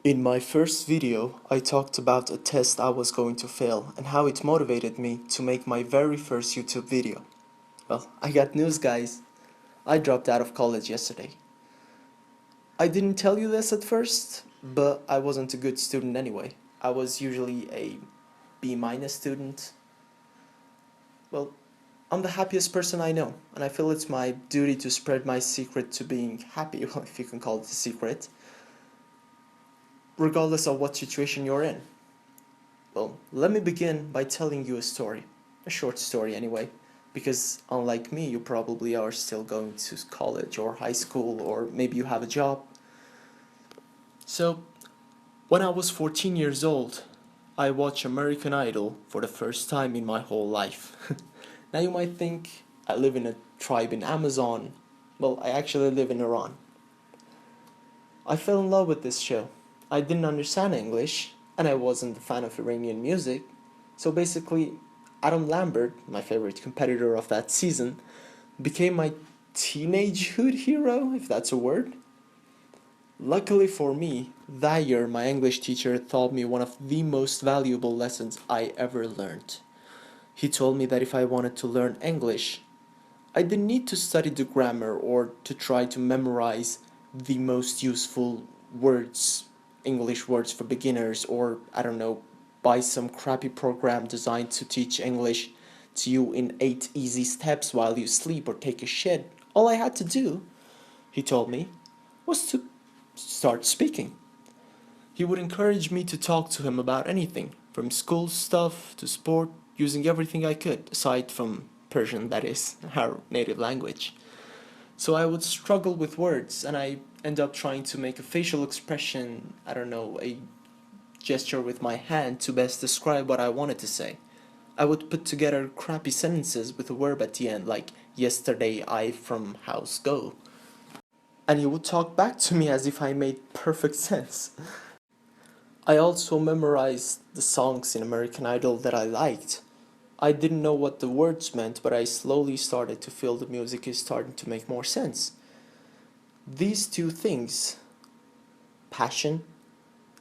In my first video, I talked about a test I was going to fail and how it motivated me to make my very first YouTube video. Well, I got news, guys. I dropped out of college yesterday. I didn't tell you this at first, but I wasn't a good student anyway. I was usually a B- student. Well, I'm the happiest person I know, and I feel it's my duty to spread my secret to being happy, if you can call it a secret, regardless of what situation you're in. Well, let me begin by telling you a story. A short story anyway, because unlike me, you probably are still going to college or high school, or maybe you have a job. So, when I was 14 years old, I watched American Idol for the first time in my whole life. Now you might think I live in a tribe in Amazon. Well, I actually live in Iran. I fell in love with this show. I didn't understand English, and I wasn't a fan of Iranian music. So basically, Adam Lambert, my favorite competitor of that season, became my teenagehood hero, if that's a word. Luckily for me, that year my English teacher taught me one of the most valuable lessons I ever learned. He told me that if I wanted to learn English, I didn't need to study the grammar or to try to memorize the most useful words, English words for beginners, or I don't know, buy some crappy program designed to teach English to you in 8 easy steps while you sleep or take a shit. All I had to do, he told me, was to start speaking. He would encourage me to talk to him about anything, from school stuff to sport, using everything I could, aside from Persian, that is, our native language. So I would struggle with words, and I end up trying to make a facial expression, I don't know, a gesture with my hand to best describe what I wanted to say. I would put together crappy sentences with a verb at the end, like, yesterday I from house go. And he would talk back to me as if I made perfect sense. I also memorized the songs in American Idol that I liked. I didn't know what the words meant, but I slowly started to feel the music is starting to make more sense. These two things, passion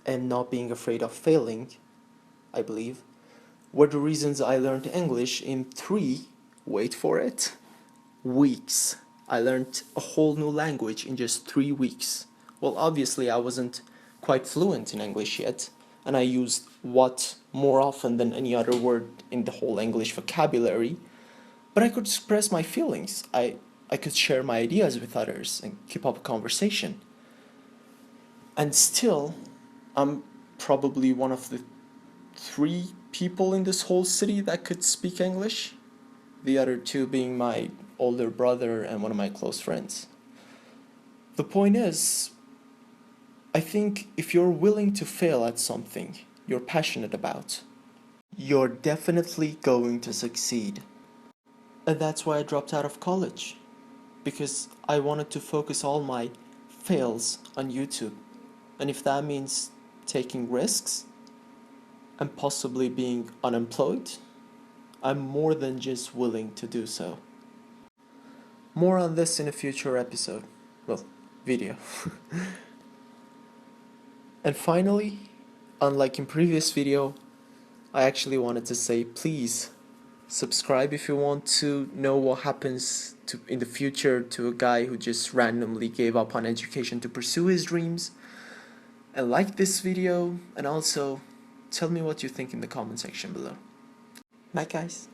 and not being afraid of failing, I believe, were the reasons I learned English in 3, wait for it, weeks. I learned a whole new language in just 3 weeks. Well, obviously I wasn't quite fluent in English yet, and I used what more often than any other word in the whole English vocabulary, but I could express my feelings. I could share my ideas with others and keep up a conversation. And still, I'm probably one of the 3 people in this whole city that could speak English, the other 2 being my older brother and one of my close friends. The point is, I think if you're willing to fail at something you're passionate about, you're definitely going to succeed. And that's why I dropped out of college, because I wanted to focus all my fails on YouTube. And if that means taking risks and possibly being unemployed, I'm more than just willing to do so. More on this in a future episode. Well, video. And finally, unlike in previous video, I actually wanted to say please subscribe if you want to know what happens in the future to a guy who just randomly gave up on education to pursue his dreams. And like this video, and also tell me what you think in the comment section below. Bye guys.